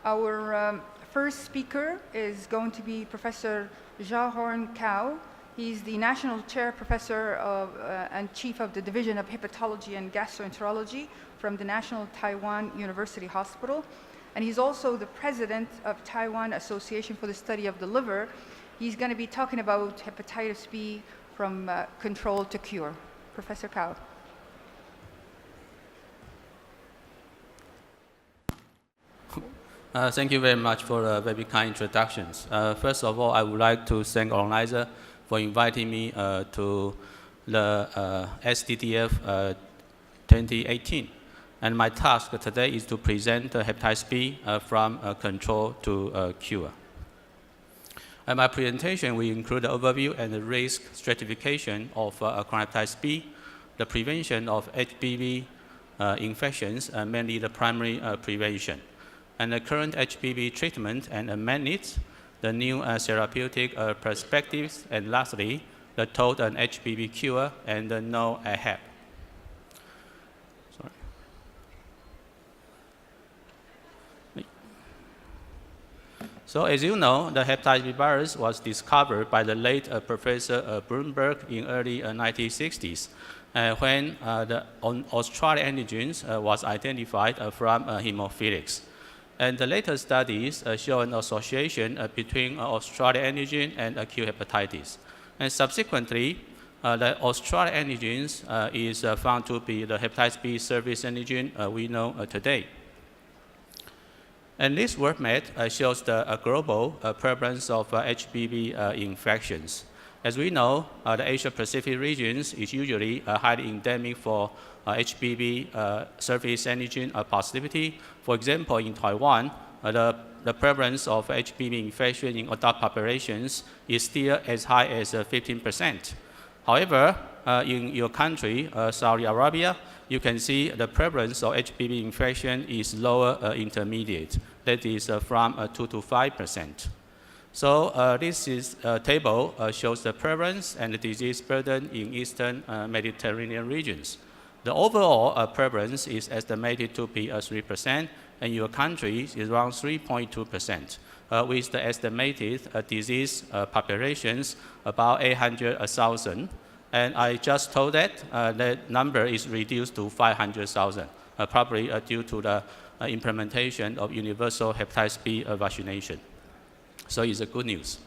Our first speaker is going to be Professor Jahorn Cao. He's the National Chair Professor and Chief of the Division of Hepatology and Gastroenterology from the National Taiwan University Hospital. And he's also the President of Taiwan Association for the Study of the Liver. He's going to be talking about hepatitis B from control to cure. Professor Cao. Thank you very much for very kind introductions. First of all, I would like to thank organizer for inviting me to the SDDF 2018. And my task today is to present hepatitis B from control to cure. And my presentation will include the overview and the risk stratification of chronic hepatitis B, the prevention of HBV infections, mainly the primary prevention, and the current HBV treatment and unmet needs, the new therapeutic perspectives, and lastly, the total and HBV cure and the no AHEP. Sorry. So as you know, the hepatitis B virus was discovered by the late Professor Bloomberg in early 1960s, when the Australian antigens was identified from hemophilics. And the latest studies show an association between Australian antigen and acute hepatitis. And subsequently, the Australian antigens is found to be the hepatitis B surface antigen we know today. And this work map shows the global prevalence of HBV infections. As we know, the Asia-Pacific regions is usually highly endemic for HBV surface antigen positivity. For example, in Taiwan, the prevalence of HBV infection in adult populations is still as high as 15%. However, in your country, Saudi Arabia, you can see the prevalence of HBV infection is lower intermediate. That is from 2 to 5%. So this table shows the prevalence and the disease burden in Eastern Mediterranean regions. The overall prevalence is estimated to be 3%, and your country is around 3.2%, with the estimated disease populations about 800,000. And I just told that that number is reduced to 500,000, probably due to the implementation of universal hepatitis B vaccination. So it's a good news.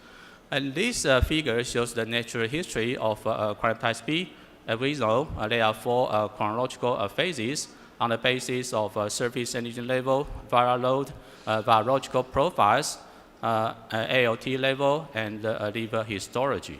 And this figure shows the natural history of chronic hepatitis B. As we know, there are 4 chronological phases on the basis of surface antigen level, viral load, virological profiles, ALT level, and liver histology.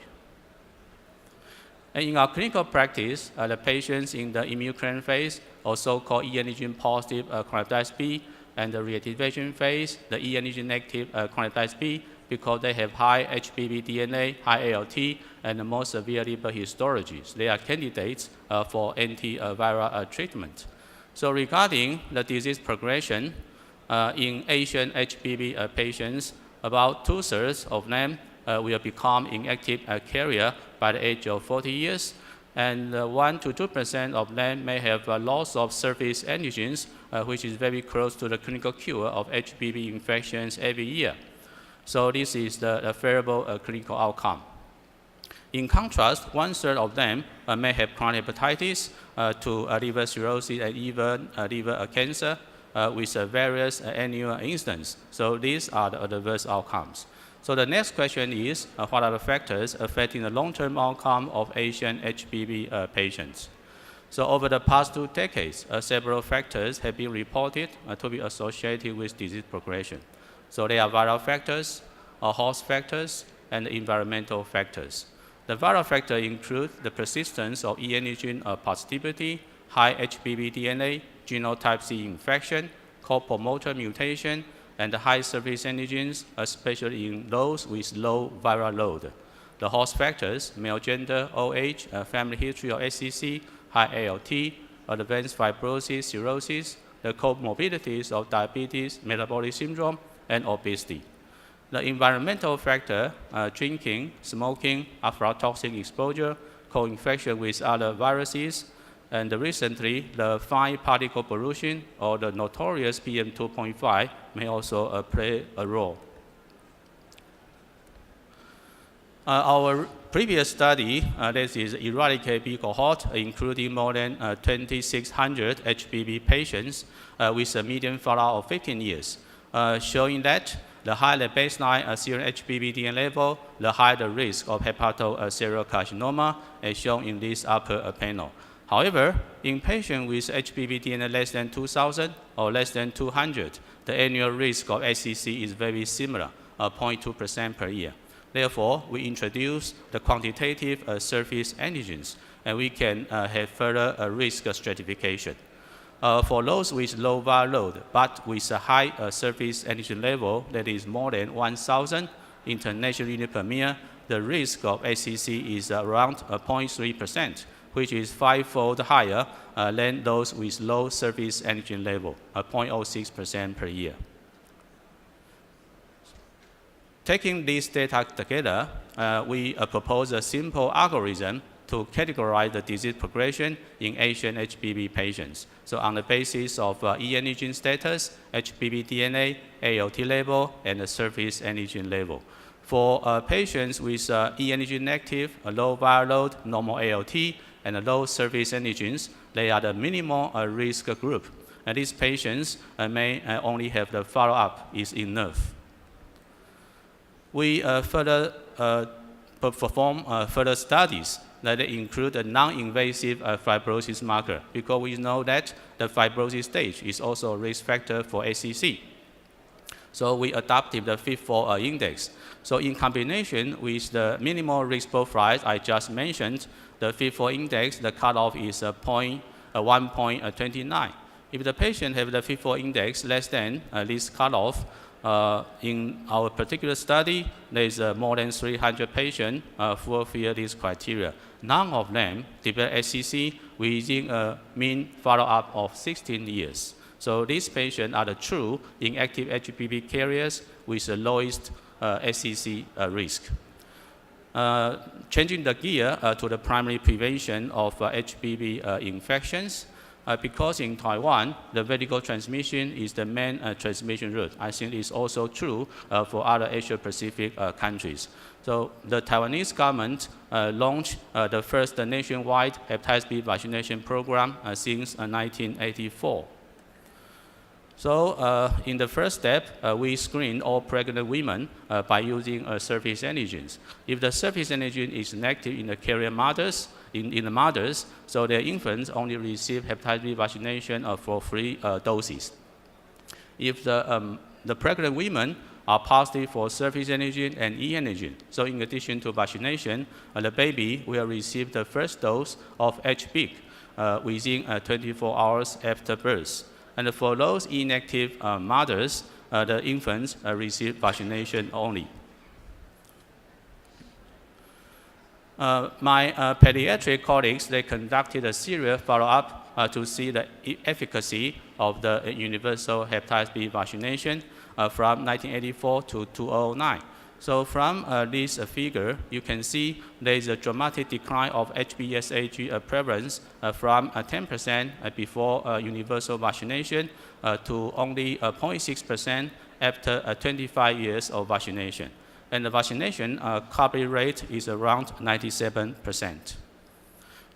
And in our clinical practice, the patients in the immunocompromised phase, or so-called E antigen positive chronic hepatitis B, and the reactivation phase, the E antigen negative chronic hepatitis B, because they have high HBV DNA, high ALT, and the more severe liver histologies. They are candidates for antiviral treatment. So regarding the disease progression, in Asian HBV patients, about 2/3 of them will become inactive carrier by the age of 40 years, and 1 to 2% of them may have a loss of surface antigens, which is very close to the clinical cure of HBV infections every year. So this is the favorable clinical outcome. In contrast, 1/3 of them may have chronic hepatitis to liver cirrhosis and even liver cancer with various annual incidents. So these are the adverse outcomes. So the next question is, what are the factors affecting the long-term outcome of Asian HBV patients? So over the past 2 decades, several factors have been reported to be associated with disease progression. So there are viral factors, host factors, and environmental factors. The viral factors include the persistence of E antigen positivity, high HBV DNA, genotype C infection, co-promoter mutation, and the high surface antigens, especially in those with low viral load. The host factors, male gender, OH, family history of SCC, high ALT, advanced fibrosis, cirrhosis, the comorbidities of diabetes, metabolic syndrome, and obesity. The environmental factor, drinking, smoking, aflatoxin exposure, co-infection with other viruses, And recently, the fine particle pollution, or the notorious PM2.5, may also play a role. Our previous study, this is ERADICATE-B cohort, including more than 2,600 HBV patients with a median follow-up of 15 years, showing that the higher the baseline serum HBV DNA level, the higher the risk of hepatocellular carcinoma, as shown in this upper panel. However, in patients with HBV DNA less than 2,000 or less than 200, the annual risk of HCC is very similar, 0.2% per year. Therefore, we introduce the quantitative surface antigens, and we can have further risk stratification. For those with low viral load, but with a high surface antigen level that is more than 1,000 international units per ml, the risk of HCC is around 0.3%, which is 5-fold higher than those with low surface antigen level, 0.06% per year. Taking these data together, we propose a simple algorithm to categorize the disease progression in Asian HBV patients. So on the basis of E antigen status, HBV DNA, ALT level, and the surface antigen level. For patients with E antigen negative, a low viral load, normal ALT, and a low surface antigens, they are the minimal risk group. And these patients may only have the follow-up is enough. We further perform further studies that include a non-invasive fibrosis marker, because we know that the fibrosis stage is also a risk factor for HCC. So we adopted the FIB-4 index. So in combination with the minimal risk profile I just mentioned, the FIB-4 index, the cutoff is 1.29. If the patient has the FIB-4 index less than this cutoff, in our particular study, there is more than 300 patients fulfill this criteria. None of them develop HCC within a mean follow-up of 16 years. So these patients are the true inactive HBV carriers with the lowest HCC risk. Changing the gear to the primary prevention of HBV infections, because in Taiwan, the vertical transmission is the main transmission route. I think it's also true for other Asia-Pacific countries. So the Taiwanese government launched the first nationwide hepatitis B vaccination program since 1984. So in the first step, we screen all pregnant women by using surface antigens. If the surface antigen is negative in the carrier mothers, in the mothers, so their infants only receive hepatitis B vaccination for 3 doses. If the pregnant women are positive for surface antigen and E antigen, so in addition to vaccination, the baby will receive the first dose of HBIC within 24 hours after birth. And for those inactive mothers, the infants receive vaccination only. My pediatric colleagues, they conducted a serial follow-up to see the efficacy of the universal hepatitis B vaccination from 1984 to 2009. So from this figure, you can see there is a dramatic decline of HBsAg prevalence from 10% before universal vaccination to only 0.6% after 25 years of vaccination. And the vaccination coverage rate is around 97%.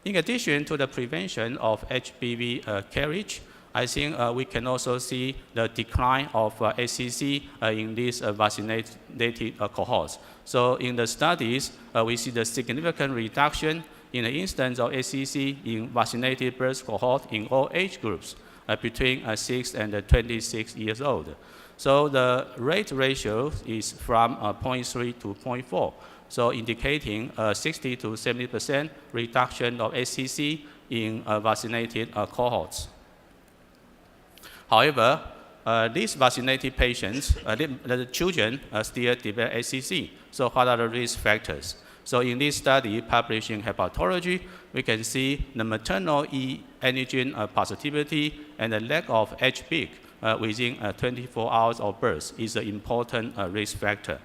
In addition to the prevention of HBV carriage, I think we can also see the decline of HCC in these vaccinated cohorts. So in the studies, we see the significant reduction in the instance of HCC in vaccinated birth cohort in all age groups between 6 and 26 years old. So the rate ratio is from 0.3 to 0.4, so indicating 60 to 70% reduction of HCC in vaccinated cohorts. However, these vaccinated patients, the children still develop HCC. So what are the risk factors? So in this study published in Hepatology, we can see the maternal E antigen positivity and the lack of HBIC within 24 hours of birth is an important risk factor.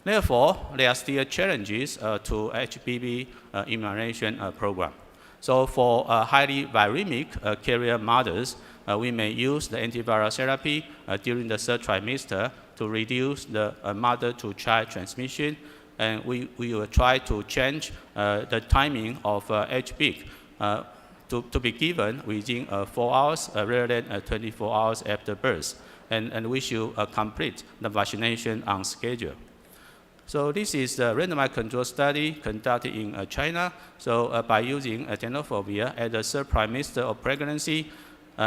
Therefore, there are still challenges to HBV immunization program. So for highly viremic carrier models, we may use the antiviral therapy during the third trimester to reduce the mother-to-child transmission, and we will try to change the timing of HBIC to be given within 4 hours rather than 24 hours after birth. And we should complete the vaccination on schedule. So this is the randomized control study conducted in China. So by using tenofovir at the third trimester of pregnancy,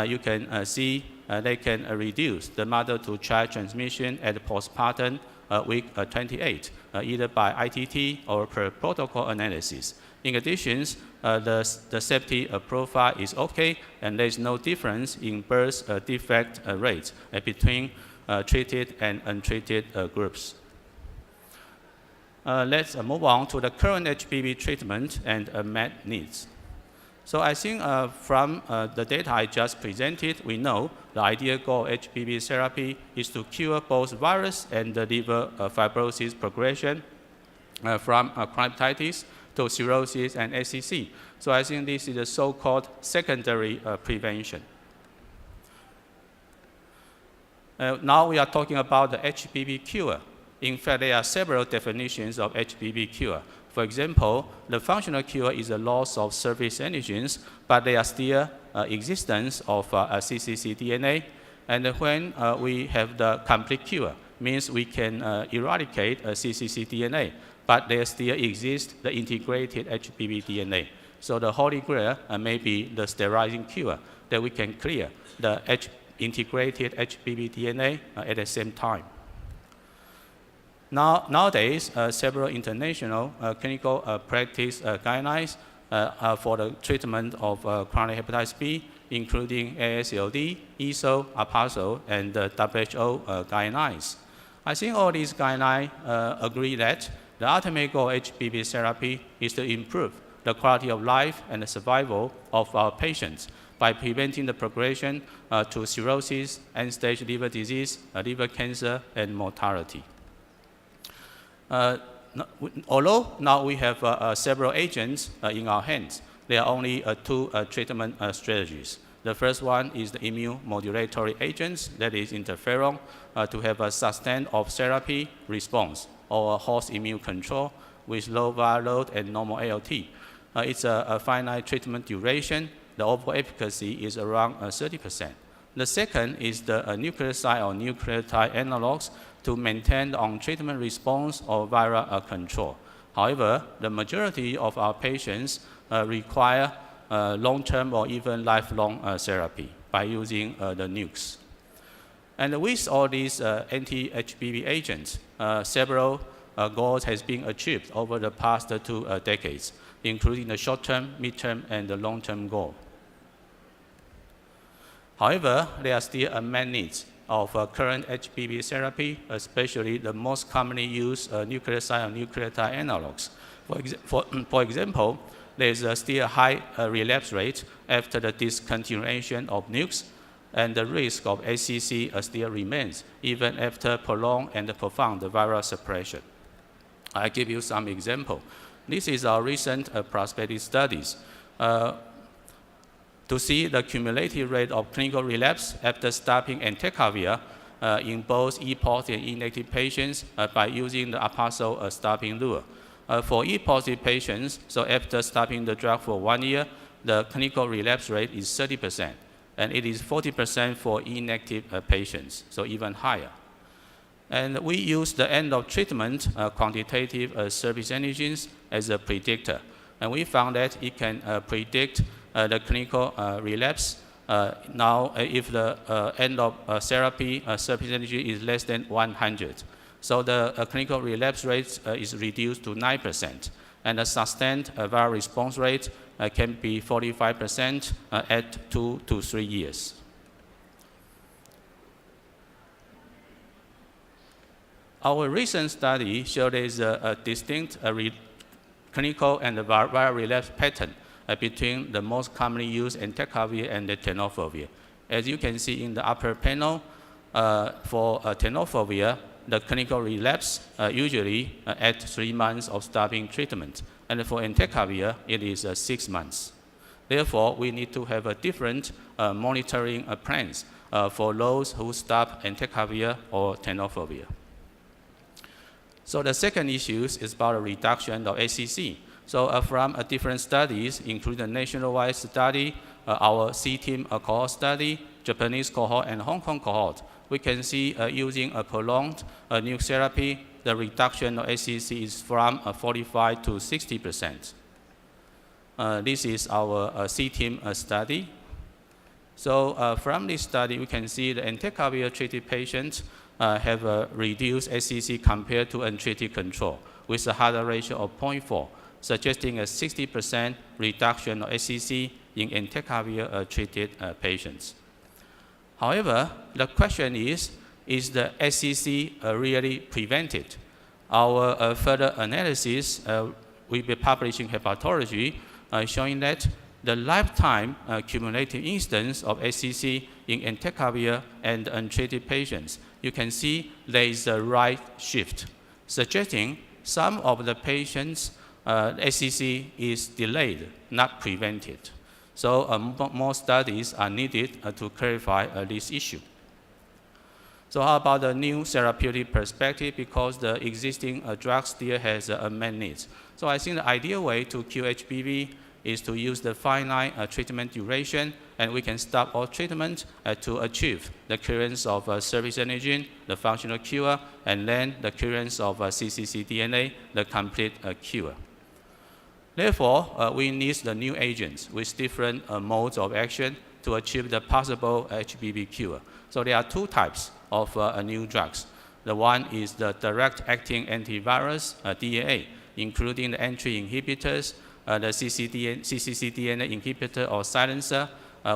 you can see they can reduce the mother-to-child transmission at postpartum week 28, either by ITT or per protocol analysis. In addition, the safety profile is okay, and there is no difference in birth defect rates between treated and untreated groups. Let's move on to the current HPV treatment and unmet needs. So I think from the data I just presented, we know the ideal goal of HPV therapy is to cure both virus and the liver fibrosis progression from chronic hepatitis to cirrhosis and SCC. So I think this is the so-called secondary prevention. Now we are talking about the HPV cure. In fact, there are several definitions of HPV cure. For example, the functional cure is the loss of surface antigens, but there are still existence of cccDNA. And when we have the complete cure, means we can eradicate cccDNA, but there still exists the integrated HPV DNA. So the holy grail may be the sterilizing cure, that we can clear the integrated HPV DNA at the same time. Nowadays, several international clinical practice guidelines for the treatment of chronic hepatitis B, including AASLD, EASL, APASL, and the WHO guidelines. I think all these guidelines agree that the ultimate goal of HPV therapy is to improve the quality of life and the survival of our patients by preventing the progression to cirrhosis, end-stage liver disease, liver cancer, and mortality. Although now we have several agents in our hands, there are only two treatment strategies. The first one is the immune modulatory agents, that is interferon, to have a sustained of therapy response or host immune control with low viral load and normal ALT. It's a finite treatment duration. The overall efficacy is around 30%. The second is the nucleoside or nucleotide analogs to maintain the on-treatment response or viral control. However, the majority of our patients require long-term or even lifelong therapy by using the nukes. And with all these anti-HPV agents, several goals has been achieved over the past 2 decades, including the short-term, mid-term, and the long-term goal. However, there are still unmet needs of current HPV therapy, especially the most commonly used nucleoside or nucleotide analogs. For example, there is still a high relapse rate after the discontinuation of nukes, and the risk of SCC still remains even after prolonged and profound viral suppression. I give you some example. This is our recent prospective studies. To see the cumulative rate of clinical relapse after stopping entecavir in both E-positive and E-negative patients by using the APASL stopping rule. For E-positive patients, so after stopping the drug for 1 year, the clinical relapse rate is 30%, and it is 40% for E-negative patients, so even higher. And we use the end of treatment quantitative surface antigens as a predictor, and we found that it can predict the clinical relapse. Now, if the end of therapy surface antigen is less than 100, so the clinical relapse rate is reduced to 9%, and the sustained viral response rate can be 45% at 2 to 3 years. Our recent study showed there is a distinct clinical and viral relapse pattern between the most commonly used entecavir and the tenofovir. As you can see in the upper panel, for tenofovir, the clinical relapse usually at 3 months of stopping treatment, and for entecavir, it is 6 months. Therefore, we need to have a different monitoring plans for those who stop entecavir or tenofovir. So the second issue is about a reduction of ACC. So from different studies, including the nationwide study, our C-team cohort study, Japanese cohort, and Hong Kong cohort, we can see using a prolonged nuke therapy, the reduction of ACC is from 45 to 60%. This is our C-team study. So from this study, we can see the entecavir-treated patients have a reduced ACC compared to untreated control with a hazard ratio of 0.4, suggesting a 60% reduction of ACC in entecavir-treated patients. However, the question is the ACC really prevented? Our further analysis will be published in hepatology showing that the lifetime cumulative incidence of ACC in entecavir and untreated patients, you can see there is a right shift, suggesting some of the patients' ACC is delayed, not prevented. So more studies are needed to clarify this issue. So how about the new therapeutic perspective? Because the existing drug still has unmet needs. So I think the ideal way to cure HBV is to use the finite treatment duration, and we can stop all treatment to achieve the clearance of surface antigen, the functional cure, and then the clearance of cccDNA, the complete cure. Therefore, we need the new agents with different modes of action to achieve the possible HBV cure. So there are two types of new drugs. The one is the direct-acting antivirus, DAA, including the entry inhibitors, the cccDNA inhibitor or silencer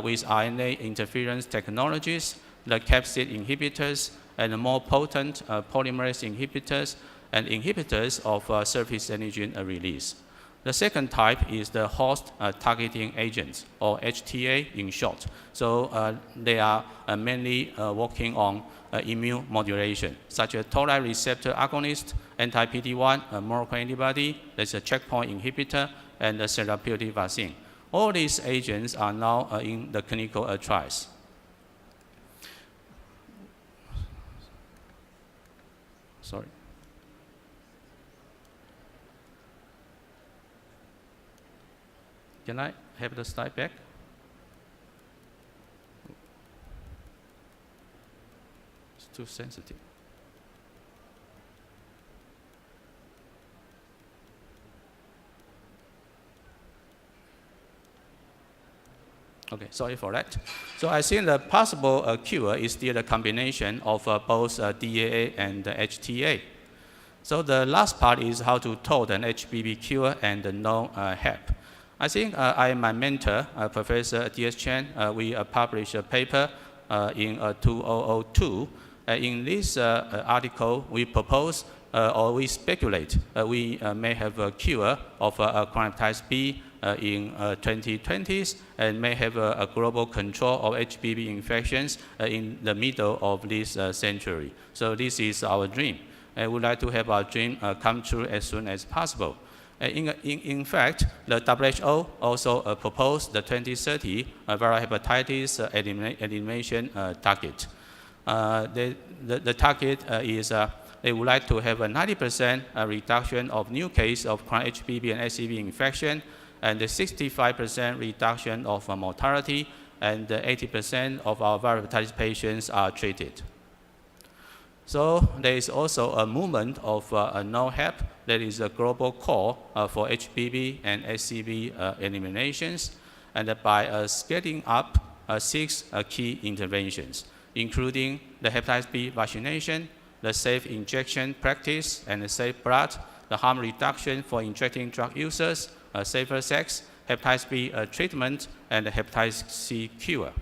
with RNA interference technologies, the capsid inhibitors, and the more potent polymerase inhibitors and inhibitors of surface antigen release. The second type is the host targeting agents, or HTA in short. So they are mainly working on immune modulation, such as toll-like receptor agonist, anti-PD-1, monoclonal antibody, there's a checkpoint inhibitor, and the therapeutic vaccine. All these agents are now in the clinical trials. Sorry. Can I have the slide back? It's too sensitive. Okay, sorry for that. So I think the possible cure is still a combination of both DAA and HTA. So the last part is how to toll an HBV cure and no HEP. I think I and my mentor, Professor D.S. Chen, we published a paper in 2002. In this article, we propose or we speculate we may have a cure of chronic hepatitis B in 2020s and may have a global control of HBV infections in the middle of this century. So this is our dream. And we'd like to have our dream come true as soon as possible. In fact, the WHO also proposed the 2030 viral hepatitis elimination target. The target is they would like to have a 90% reduction of new cases of chronic HBV and SCV infection, and a 65% reduction of mortality, and 80% of our viral hepatitis patients are treated. So there is also a movement of no HEP that is a global call for HBV and SCV eliminations, and by scaling up 6 key interventions, including the hepatitis B vaccination, the safe injection practice, and the safe blood, the harm reduction for injecting drug users, safer sex, hepatitis B treatment, and the hepatitis C cure.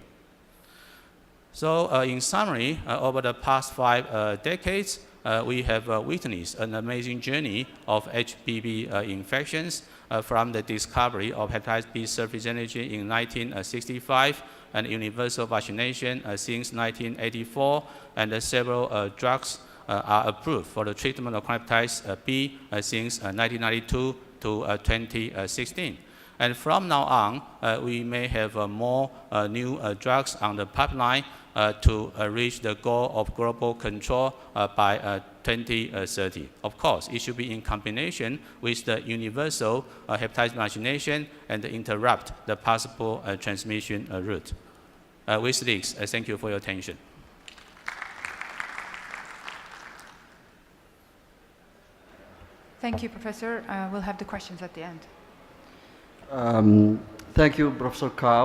So in summary, over the past 5 decades, we have witnessed an amazing journey of HBV infections from the discovery of hepatitis B surface antigen in 1965 and universal vaccination since 1984, and several drugs are approved for the treatment of chronic hepatitis B since 1992 to 2016. And from now on, we may have more new drugs on the pipeline to reach the goal of global control by 2030. Of course, it should be in combination with the universal hepatitis vaccination and interrupt the possible transmission route. With this, thank you for your attention. Thank you, Professor. We'll have the questions at the end. Thank you, Professor Cao.